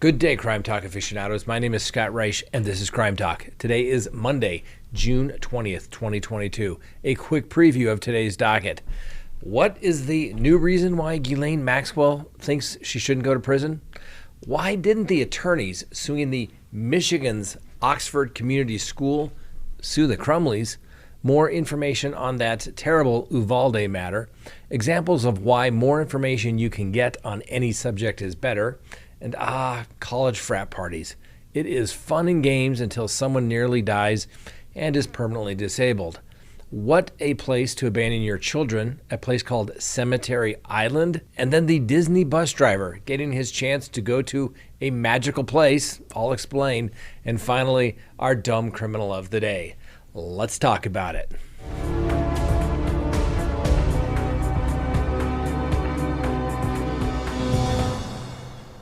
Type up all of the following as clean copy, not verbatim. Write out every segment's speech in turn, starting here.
Good day, Crime Talk aficionados. My name is Scott Reich, and this is Crime Talk. Today is Monday, June 20th, 2022. A quick preview of today's docket. What is the new reason why G Maxwell thinks she shouldn't go to prison? Why didn't the attorneys suing the Michigan's Oxford Community School sue the Crumbleys? More information on that terrible Uvalde matter. Examples of why more information you can get on any subject is better. And college frat parties. It is fun and games until someone nearly dies and is permanently disabled. What a place to abandon your children, a place called Cemetery Island. And then the Disney bus driver getting his chance to go to a magical place. I'll explain. And finally, our dumb criminal of the day. Let's talk about it.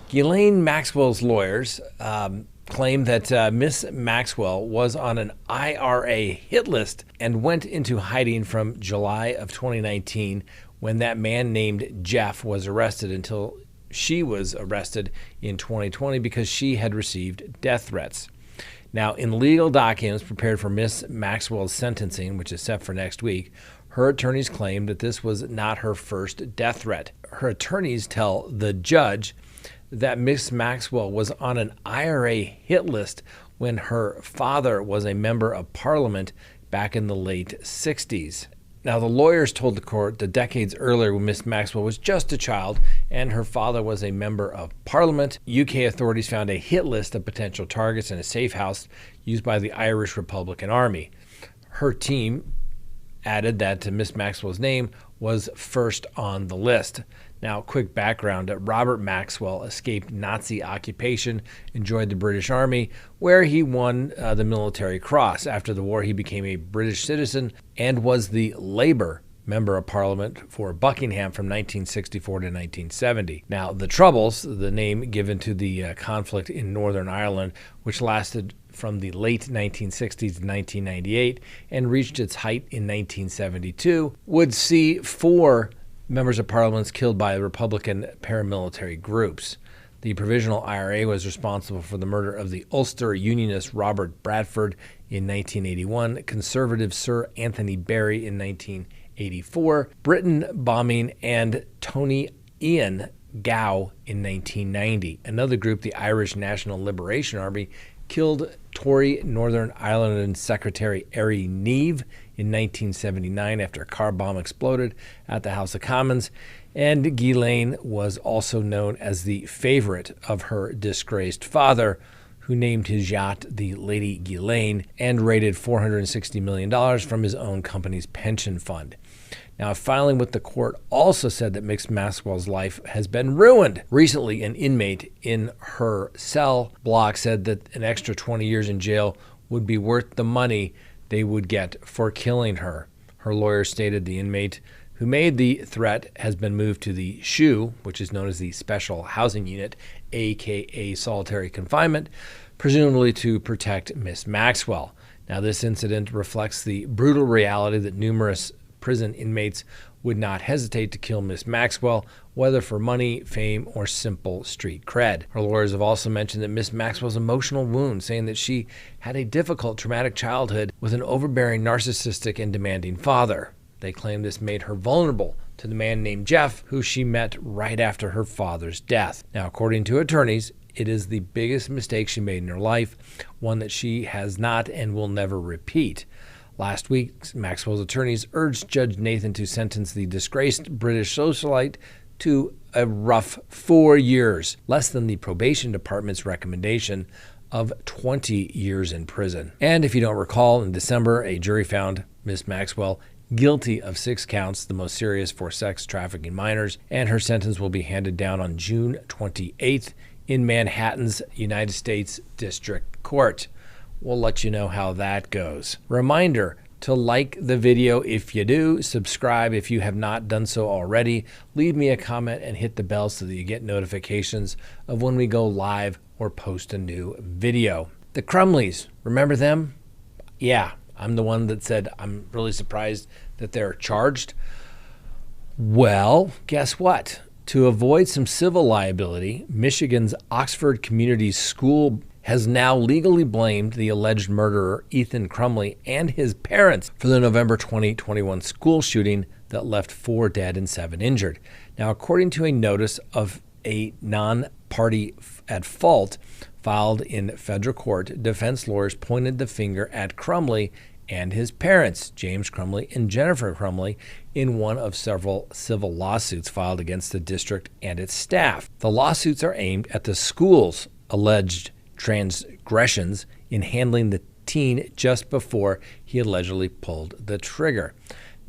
Ghislaine Maxwell's lawyers claim that Miss Maxwell was on an IRA hit list and went into hiding from July of 2019 when that man named Jeff was arrested until she was arrested in 2020 because she had received death threats. Now, in legal documents prepared for Miss Maxwell's sentencing, which is set for next week, her attorneys claim that this was not her first death threat. Her attorneys tell the judge that Miss Maxwell was on an IRA hit list when her father was a member of parliament back in the late 60s. Now, the lawyers told the court that decades earlier, when Miss Maxwell was just a child and her father was a member of parliament, UK authorities found a hit list of potential targets in a safe house used by the Irish Republican Army. Her team added that Miss Maxwell's name was first on the list. Now, quick background. Robert Maxwell escaped Nazi occupation, enjoyed the British Army, where he won the Military Cross. After the war, he became a British citizen and was the Labour Member of Parliament for Buckingham from 1964 to 1970. Now, the Troubles, the name given to the conflict in Northern Ireland, which lasted from the late 1960s to 1998 and reached its height in 1972, would see 4 members of parliament killed by Republican paramilitary groups. The Provisional IRA was responsible for the murder of the Ulster Unionist Robert Bradford in 1981, Conservative Sir Anthony Berry in 1984, Britain bombing, and Tony Ian Gow in 1990. Another group, the Irish National Liberation Army, killed Tory Northern Ireland Secretary Ari Neve in 1979 after a car bomb exploded at the House of Commons. And Ghislaine was also known as the favorite of her disgraced father, who named his yacht the Lady Ghislaine and raided $460 million from his own company's pension fund. Now, filing with the court also said that Miss Maxwell's life has been ruined. Recently, an inmate in her cell block said that an extra 20 years in jail would be worth the money they would get for killing her. Her lawyer stated the inmate who made the threat has been moved to the SHU, which is known as the Special Housing Unit, aka solitary confinement, presumably to protect Miss Maxwell. Now, this incident reflects the brutal reality that numerous prison inmates would not hesitate to kill Miss Maxwell, whether for money, fame, or simple street cred. Her lawyers have also mentioned that Miss Maxwell's emotional wound, saying that she had a difficult, traumatic childhood with an overbearing, narcissistic, and demanding father. They claim this made her vulnerable to the man named Jeff, who she met right after her father's death. Now, according to attorneys, it is the biggest mistake she made in her life, one that she has not and will never repeat. Last week, Maxwell's attorneys urged Judge Nathan to sentence the disgraced British socialite to a rough 4 years, less than the probation department's recommendation of 20 years in prison. And if you don't recall, in December, a jury found Miss Maxwell guilty of 6 counts, the most serious for sex trafficking minors, and her sentence will be handed down on June 28th in Manhattan's United States District Court. We'll let you know how that goes. Reminder to like the video if you do, subscribe if you have not done so already, leave me a comment and hit the bell so that you get notifications of when we go live or post a new video. The Crumbleys, remember them? Yeah, I'm the one that said I'm really surprised that they're charged. Well, guess what? To avoid some civil liability, Michigan's Oxford Community School has now legally blamed the alleged murderer, Ethan Crumbley, and his parents for the November 2021 school shooting that left 4 dead and 7 injured. Now, according to a notice of a non-party at fault filed in federal court, defense lawyers pointed the finger at Crumbley and his parents, James Crumbley and Jennifer Crumbley, in one of several civil lawsuits filed against the district and its staff. The lawsuits are aimed at the school's alleged transgressions in handling the teen just before he allegedly pulled the trigger.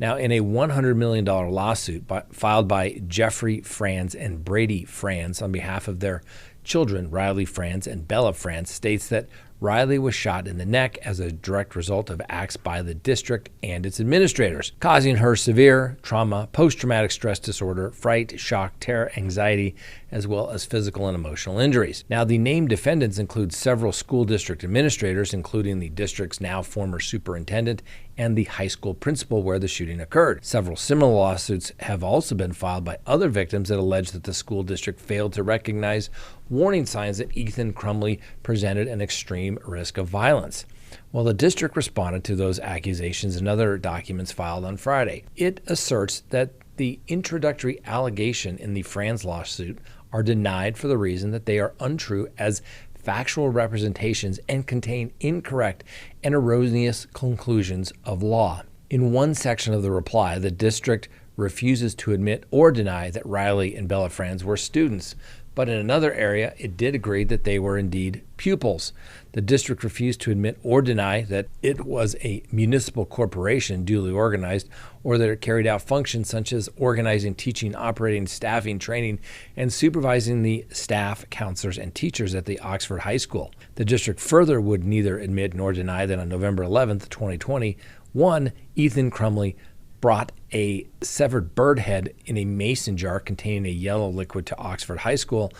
Now, in a $100 million lawsuit filed by Jeffrey Franz and Brady Franz on behalf of their children, Riley Franz and Bella Franz, states that Riley was shot in the neck as a direct result of acts by the district and its administrators, causing her severe trauma, post-traumatic stress disorder, fright, shock, terror, anxiety, as well as physical and emotional injuries. Now, the named defendants include several school district administrators, including the district's now former superintendent and the high school principal where the shooting occurred. Several similar lawsuits have also been filed by other victims that allege that the school district failed to recognize warning signs that Ethan Crumbley presented an extreme risk of violence. Well, the district responded to those accusations in other documents filed on Friday. It asserts that the introductory allegation in the Franz lawsuit are denied for the reason that they are untrue as factual representations and contain incorrect and erroneous conclusions of law. In one section of the reply, the district refuses to admit or deny that Riley and Bella Franz were students, but in another area, it did agree that they were indeed pupils. The district refused to admit or deny that it was a municipal corporation duly organized or that it carried out functions such as organizing, teaching, operating, staffing, training, and supervising the staff, counselors, and teachers at the Oxford High School. The district further would neither admit nor deny that on November 11th, 2021, Ethan Crumbley brought a severed bird head in a mason jar containing a yellow liquid to Oxford High School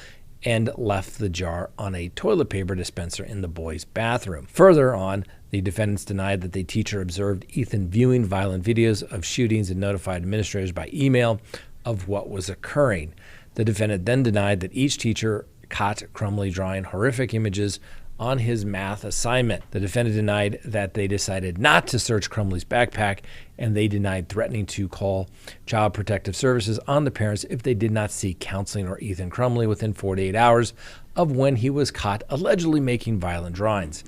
and left the jar on a toilet paper dispenser in the boys' bathroom. Further on, the defendants denied that the teacher observed Ethan viewing violent videos of shootings and notified administrators by email of what was occurring. The defendant then denied that each teacher caught Crumbley drawing horrific images on his math assignment. The defendant denied that they decided not to search Crumbley's backpack, and they denied threatening to call Child Protective Services on the parents if they did not seek counseling or Ethan Crumbley within 48 hours of when he was caught allegedly making violent drawings.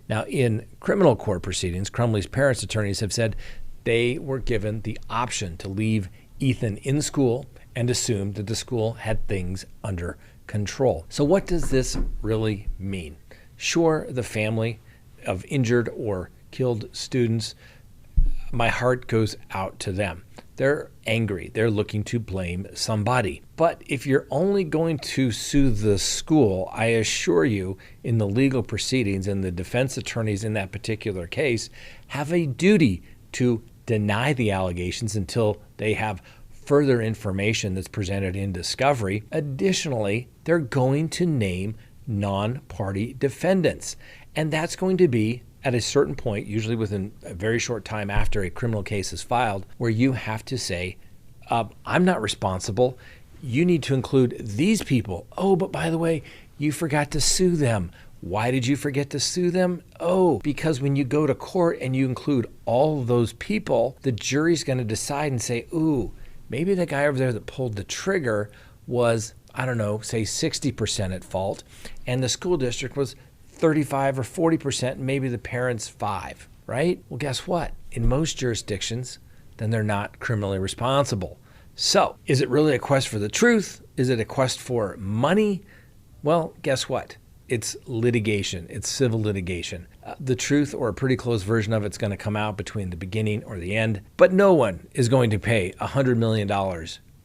Now, in criminal court proceedings, Crumbley's parents' attorneys have said they were given the option to leave Ethan in school and assumed that the school had things under control. So what does this really mean? Sure, the family of injured or killed students, my heart goes out to them. They're angry. They're looking to blame somebody. But if you're only going to sue the school, I assure you in the legal proceedings and the defense attorneys in that particular case have a duty to deny the allegations until they have further information that's presented in discovery. Additionally, they're going to name non-party defendants. And that's going to be at a certain point, usually within a very short time after a criminal case is filed, where you have to say, I'm not responsible. You need to include these people. Oh, but by the way, you forgot to sue them. Why did you forget to sue them? Oh, because when you go to court and you include all of those people, the jury's going to decide and say, ooh, maybe the guy over there that pulled the trigger was, I don't know, say 60% at fault, and the school district was 35 or 40%, maybe the parents 5, right? Well, guess what? In most jurisdictions, then they're not criminally responsible. So, is it really a quest for the truth? Is it a quest for money? Well, guess what? It's litigation. It's civil litigation. The truth, or a pretty close version of it's going to come out between the beginning or the end, but no one is going to pay $100 million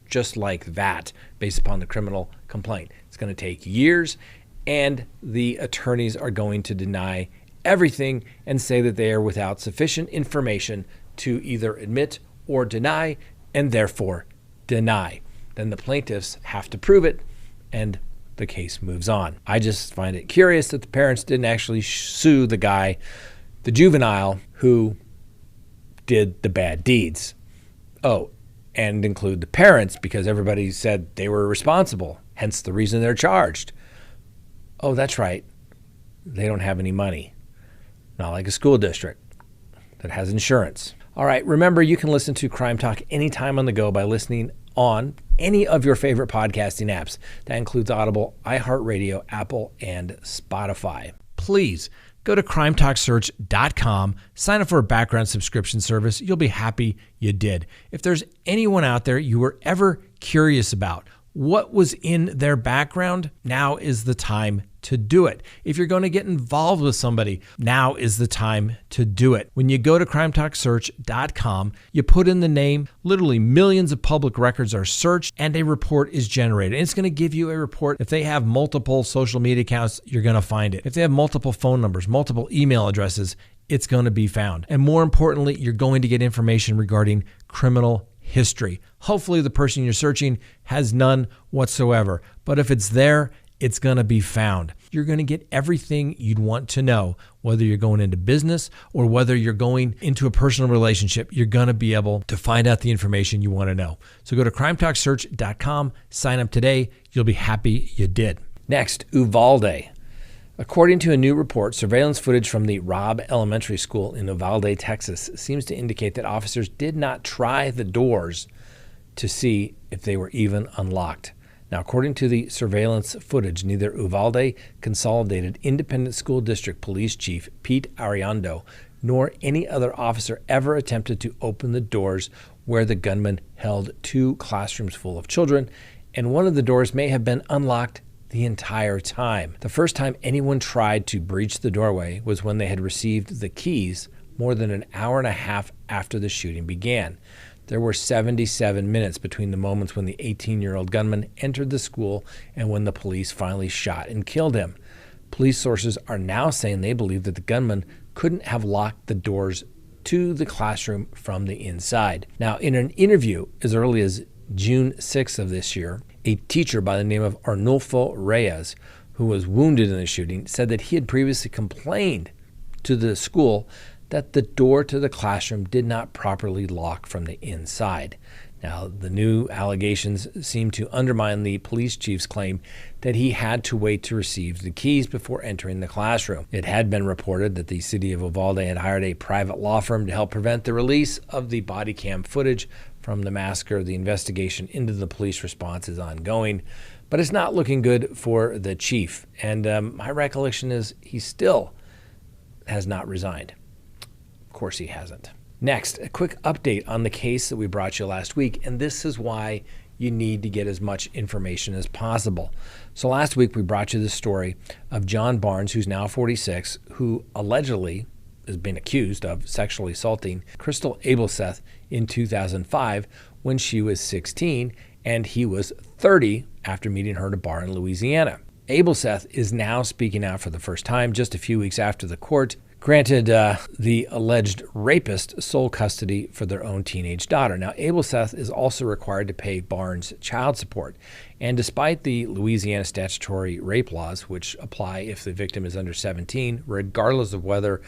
just like that based upon the criminal complaint. It's going to take years, and the attorneys are going to deny everything and say that they are without sufficient information to either admit or deny, and therefore deny. Then the plaintiffs have to prove it, and the case moves on. I just find it curious that the parents didn't actually sue the guy, the juvenile, who did the bad deeds. Oh, and include the parents because everybody said they were responsible, hence the reason they're charged. Oh, that's right. They don't have any money. Not like a school district that has insurance. All right, remember you can listen to Crime Talk anytime on the go by listening on any of your favorite podcasting apps. That includes Audible, iHeartRadio, Apple, and Spotify. Please go to crimetalksearch.com, sign up for a background subscription service. You'll be happy you did. If there's anyone out there you were ever curious about what was in their background, now is the time to do it. If you're going to get involved with somebody, now is the time to do it. When you go to crimetalksearch.com, you put in the name, literally millions of public records are searched, and a report is generated. And it's going to give you a report. If they have multiple social media accounts, you're going to find it. If they have multiple phone numbers, multiple email addresses, it's going to be found. And more importantly, you're going to get information regarding criminal history. Hopefully the person you're searching has none whatsoever. But if it's there, it's going to be found. You're going to get everything you'd want to know, whether you're going into business or whether you're going into a personal relationship. You're going to be able to find out the information you want to know. So go to crimetalksearch.com, sign up today. You'll be happy you did. Next, Uvalde. According to a new report, surveillance footage from the Robb Elementary School in Uvalde, Texas, seems to indicate that officers did not try the doors to see if they were even unlocked. Now, according to the surveillance footage, neither Uvalde Consolidated Independent School District Police Chief Pete Ariando nor any other officer ever attempted to open the doors where the gunman held 2 classrooms full of children, and one of the doors may have been unlocked the entire time. The first time anyone tried to breach the doorway was when they had received the keys more than an hour and a half after the shooting began. There were 77 minutes between the moments when the 18-year-old gunman entered the school and when the police finally shot and killed him. Police sources are now saying they believe that the gunman couldn't have locked the doors to the classroom from the inside. Now, in an interview as early as June 6th of this year, a teacher by the name of Arnulfo Reyes, who was wounded in the shooting, said that he had previously complained to the school that the door to the classroom did not properly lock from the inside. Now, the new allegations seem to undermine the police chief's claim that he had to wait to receive the keys before entering the classroom. It had been reported that the city of Uvalde had hired a private law firm to help prevent the release of the body cam footage from the massacre. The investigation into the police response is ongoing, but it's not looking good for the chief. And my recollection is he still has not resigned. Of course he hasn't. Next, a quick update on the case that we brought you last week, and this is why you need to get as much information as possible. So last week we brought you the story of John Barnes, who's now 46, who allegedly has been accused of sexually assaulting Crystal Abelseth in 2005 when she was 16 and he was 30 after meeting her at a bar in Louisiana. Abelseth is now speaking out for the first time just a few weeks after the court granted the alleged rapist sole custody for their own teenage daughter. Now, Abelseth is also required to pay Barnes child support. And despite the Louisiana statutory rape laws, which apply if the victim is under 17, regardless of whether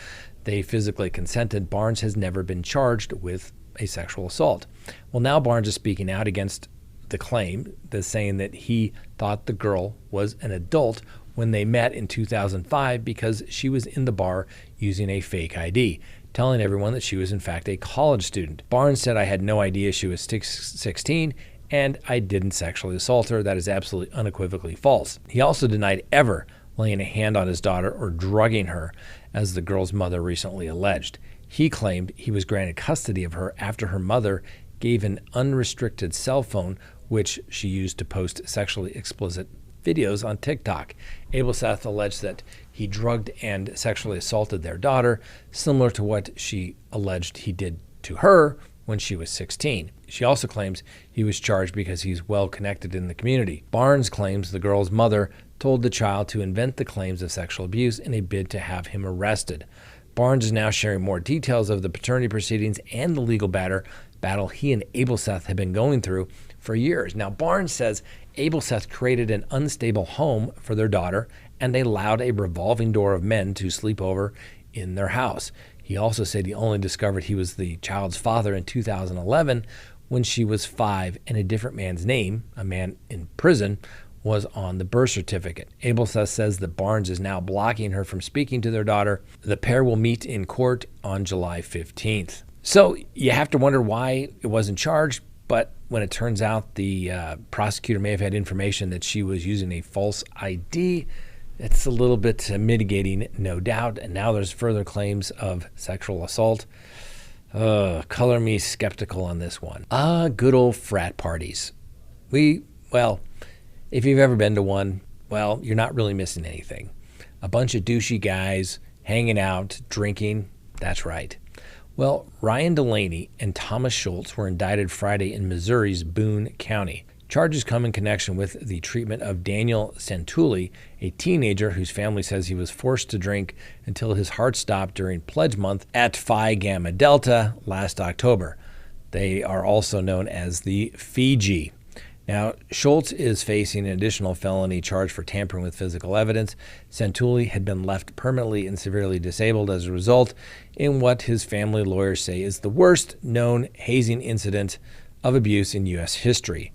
they physically consented, Barnes has never been charged with a sexual assault. Well, now Barnes is speaking out against the claim, saying that he thought the girl was an adult when they met in 2005 because she was in the bar using a fake ID, telling everyone that she was in fact a college student. Barnes said, "I had no idea she was 16 and I didn't sexually assault her. That is absolutely unequivocally false." He also denied ever laying a hand on his daughter or drugging her, as the girl's mother recently alleged. He claimed he was granted custody of her after her mother gave an unrestricted cell phone, which she used to post sexually explicit videos on TikTok. Abelseth alleged that he drugged and sexually assaulted their daughter, similar to what she alleged he did to her when she was 16. She also claims he was charged because he's well connected in the community. Barnes claims the girl's mother told the child to invent the claims of sexual abuse in a bid to have him arrested. Barnes is now sharing more details of the paternity proceedings and the legal battle he and Abelseth have been going through for years. Now, Barnes says Abelseth created an unstable home for their daughter and they allowed a revolving door of men to sleep over in their house. He also said he only discovered he was the child's father in 2011 when she was 5, and a different man's name, a man in prison, was on the birth certificate. Abel says that Barnes is now blocking her from speaking to their daughter. The pair will meet in court on July 15th. So you have to wonder why it wasn't charged, but when it turns out the prosecutor may have had information that she was using a false ID, it's a little bit mitigating, no doubt. And now there's further claims of sexual assault. Color me skeptical on this one. Good old frat parties. If you've ever been to one, well, you're not really missing anything. A bunch of douchey guys hanging out, drinking. That's right. Well, Ryan Delaney and Thomas Schultz were indicted Friday in Missouri's Boone County. Charges come in connection with the treatment of Daniel Santulli, a teenager whose family says he was forced to drink until his heart stopped during Pledge Month at Phi Gamma Delta last October. They are also known as the Fiji. Now, Schultz is facing an additional felony charge for tampering with physical evidence. Santulli had been left permanently and severely disabled as a result in what his family lawyers say is the worst known hazing incident of abuse in U.S. history.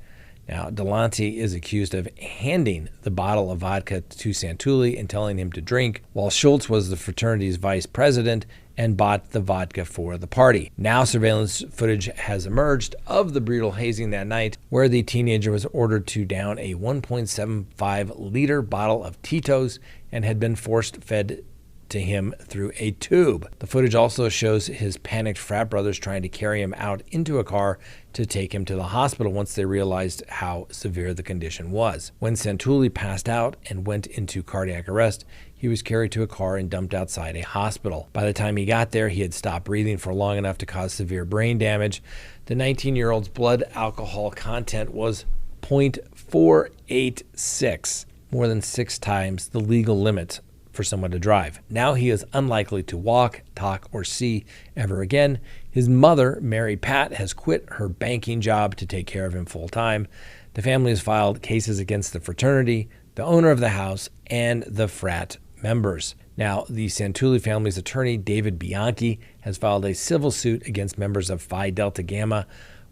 Now, Delante is accused of handing the bottle of vodka to Santulli and telling him to drink, while Schultz was the fraternity's vice president and bought the vodka for the party. Now surveillance footage has emerged of the brutal hazing that night, where the teenager was ordered to down a 1.75-liter bottle of Tito's and had been force-fed to him through a tube. The footage also shows his panicked frat brothers trying to carry him out into a car to take him to the hospital once they realized how severe the condition was. When Santulli passed out and went into cardiac arrest, he was carried to a car and dumped outside a hospital. By the time he got there, he had stopped breathing for long enough to cause severe brain damage. The 19-year-old's blood alcohol content was 0.486, more than 6 times the legal limit for someone to drive. Now he is unlikely to walk, talk, or see ever again. His mother, Mary Pat, has quit her banking job to take care of him full time. The family has filed cases against the fraternity, the owner of the house, and the frat members. Now, the Santulli family's attorney, David Bianchi, has filed a civil suit against members of Phi Delta Gamma,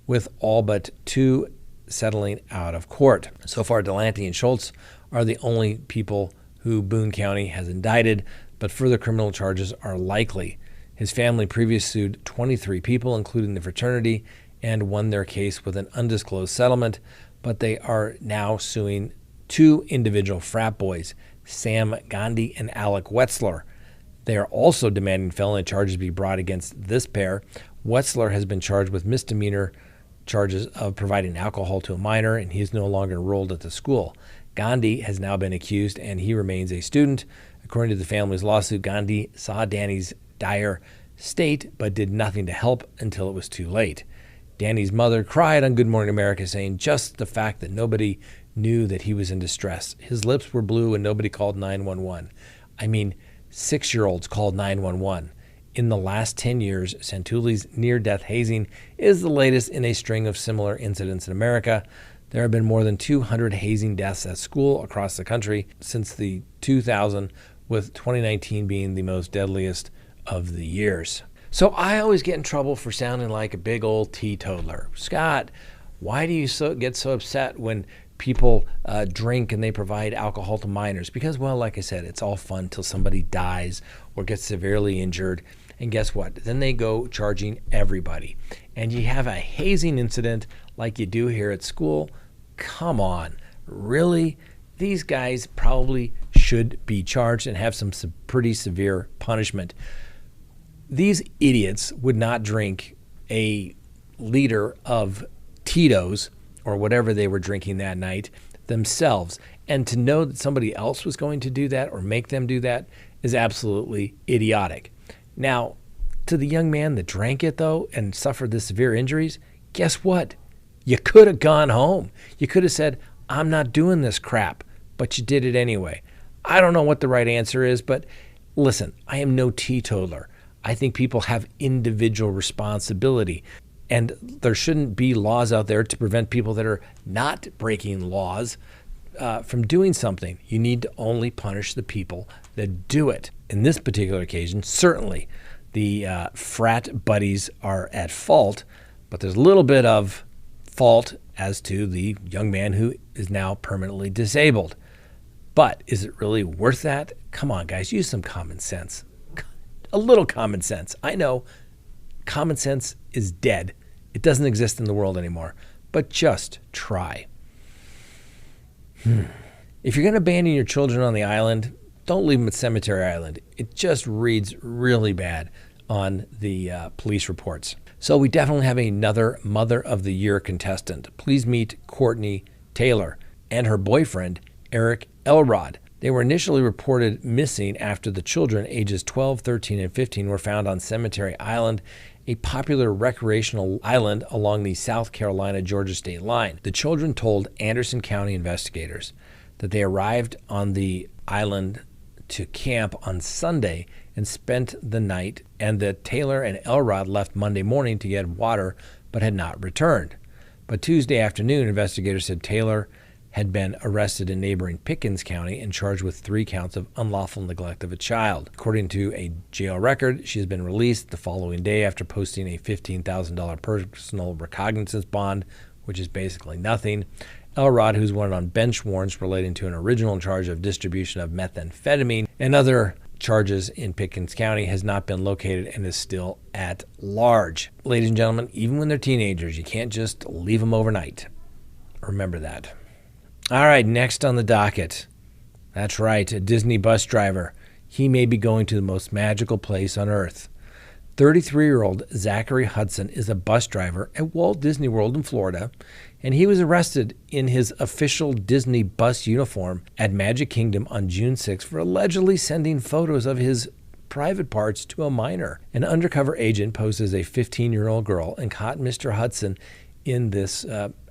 with all but 2 settling out of court. So far, Delante and Schultz are the only people who Boone County has indicted, but further criminal charges are likely. His family previously sued 23 people, including the fraternity, and won their case with an undisclosed settlement, but they are now suing 2 individual frat boys, Sam Gandhi and Alec Wetzler. They are also demanding felony charges be brought against this pair. Wetzler has been charged with misdemeanor charges of providing alcohol to a minor, and he is no longer enrolled at the school. Gandhi has now been accused, and he remains a student. According to the family's lawsuit, Gandhi saw Danny's dire state but did nothing to help until it was too late. Danny's mother cried on Good Morning America, saying just the fact that nobody knew that he was in distress. His lips were blue and nobody called 911. I mean, 6-year-olds called 911. In the last 10 years, Santulli's near-death hazing is the latest in a string of similar incidents in America. There have been more than 200 hazing deaths at school across the country since the 2000, with 2019 being the most deadliest of the years. So I always get in trouble for sounding like a big old teetotaler. Scott, why do you get so upset when people drink and they provide alcohol to minors? Because, well, like I said, it's all fun till somebody dies or gets severely injured. And guess what? Then they go charging everybody. And you have a hazing incident like you do here at school. Come on. Really? These guys probably should be charged and have some pretty severe punishment. These idiots would not drink a liter of Tito's or whatever they were drinking that night themselves. And to know that somebody else was going to do that or make them do that is absolutely idiotic. Now, to the young man that drank it, though, and suffered the severe injuries, guess what? You could have gone home. You could have said, I'm not doing this crap, but you did it anyway. I don't know what the right answer is, but listen, I am no teetotaler. I think people have individual responsibility, and there shouldn't be laws out there to prevent people that are not breaking laws from doing something. You need to only punish the people that do it. In this particular occasion, certainly the frat buddies are at fault, but there's a little bit of fault as to the young man who is now permanently disabled. But is it really worth that? Come on, guys, use some common sense. A little common sense. I know common sense is dead. It doesn't exist in the world anymore. But just try. If you're going to abandon your children on the island, don't leave them at Cemetery Island. It just reads really bad on the police reports. So we definitely have another Mother of the Year contestant. Please meet Courtney Taylor and her boyfriend, Eric Elrod. They were initially reported missing after the children, ages 12, 13, and 15, were found on Cemetery Island, a popular recreational island along the South Carolina-Georgia state line. The children told Anderson County investigators that they arrived on the island to camp on Sunday and spent the night, and that Taylor and Elrod left Monday morning to get water but had not returned. But Tuesday afternoon, investigators said Taylor had been arrested in neighboring Pickens County and charged with 3 counts of unlawful neglect of a child. According to a jail record, she has been released the following day after posting a $15,000 personal recognizance bond, which is basically nothing. Elrod, who's wanted on bench warrants relating to an original charge of distribution of methamphetamine and other charges in Pickens County, has not been located and is still at large. Ladies and gentlemen, even when they're teenagers, you can't just leave them overnight. Remember that. All right, next on the docket. That's right, a Disney bus driver. He may be going to the most magical place on earth. 33-year-old Zachary Hudson is a bus driver at Walt Disney World in Florida, and he was arrested in his official Disney bus uniform at Magic Kingdom on June 6 for allegedly sending photos of his private parts to a minor. An undercover agent posed as a 15-year-old girl and caught Mr. Hudson in this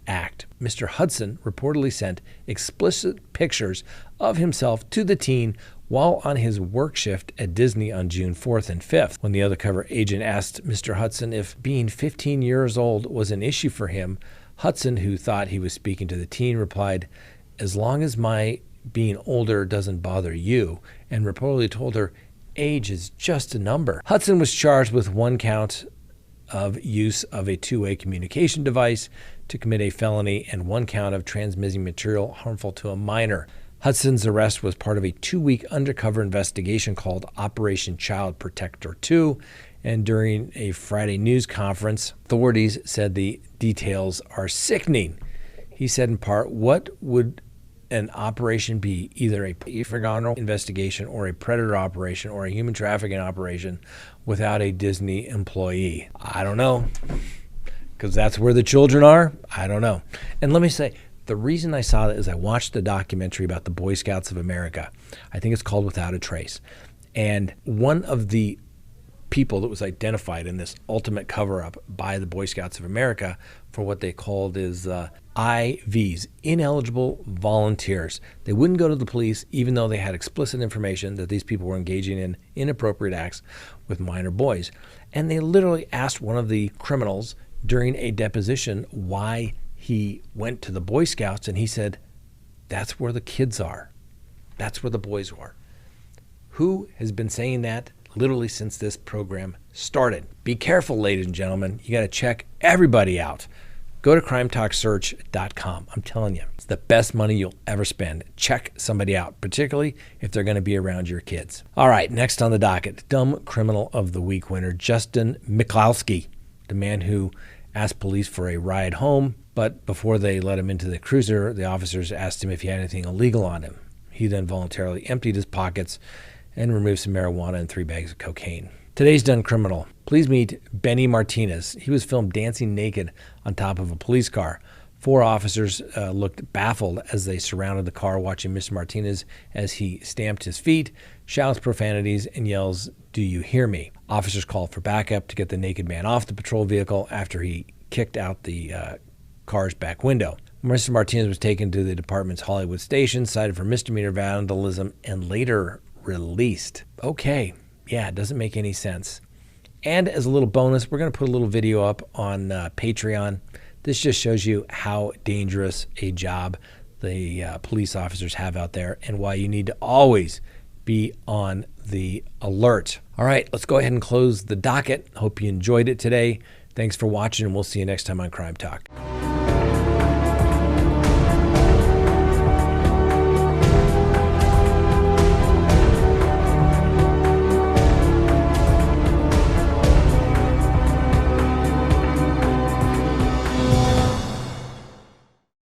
act. Mr. Hudson reportedly sent explicit pictures of himself to the teen while on his work shift at Disney on June 4th and 5th. When the undercover agent asked Mr. Hudson if being 15 years old was an issue for him, Hudson, who thought he was speaking to the teen, replied, "As long as my being older doesn't bother you," and reportedly told her age is just a number. Hudson was charged with 1 count of use of a two-way communication device to commit a felony and 1 count of transmitting material harmful to a minor. Hudson's arrest was part of a 2-week undercover investigation called Operation Child Protector 2, and during a Friday news conference, authorities said the details are sickening. He said in part, "What would an operation be, either a flagrant investigation or a predator operation or a human trafficking operation, without a Disney employee?" I don't know, because that's where the children are. I don't know. And let me say, the reason I saw that is I watched a documentary about the Boy Scouts of America. I think it's called Without a Trace. And one of the people that was identified in this ultimate cover-up by the Boy Scouts of America for what they called is IVs, ineligible volunteers. They wouldn't go to the police even though they had explicit information that these people were engaging in inappropriate acts with minor boys. And they literally asked one of the criminals during a deposition why he went to the Boy Scouts, and he said, "That's where the kids are. That's where the boys are." Who has been saying that literally since this program started? Be careful, ladies and gentlemen. You got to check everybody out. Go to crimetalksearch.com. I'm telling you, it's the best money you'll ever spend. Check somebody out, particularly if they're going to be around your kids. All right, next on the docket, Dumb Criminal of the Week winner, Justin Mikulski, the man who asked police for a ride home, but before they let him into the cruiser, the officers asked him if he had anything illegal on him. He then voluntarily emptied his pockets and removed some marijuana and 3 bags of cocaine. Today's Done Criminal. Please meet Benny Martinez. He was filmed dancing naked on top of a police car. 4 officers looked baffled as they surrounded the car watching Mr. Martinez as he stamped his feet, shouts profanities, and yells, "Do you hear me?" Officers called for backup to get the naked man off the patrol vehicle after he kicked out the car's back window. Mr. Martinez was taken to the department's Hollywood station, cited for misdemeanor vandalism, and later released. Okay, yeah, it doesn't make any sense. And as a little bonus, we're going to put a little video up on Patreon. This just shows you how dangerous a job the police officers have out there and why you need to always be on the alert. All right, let's go ahead and close the docket. Hope you enjoyed it today. Thanks for watching, and we'll see you next time on Crime Talk.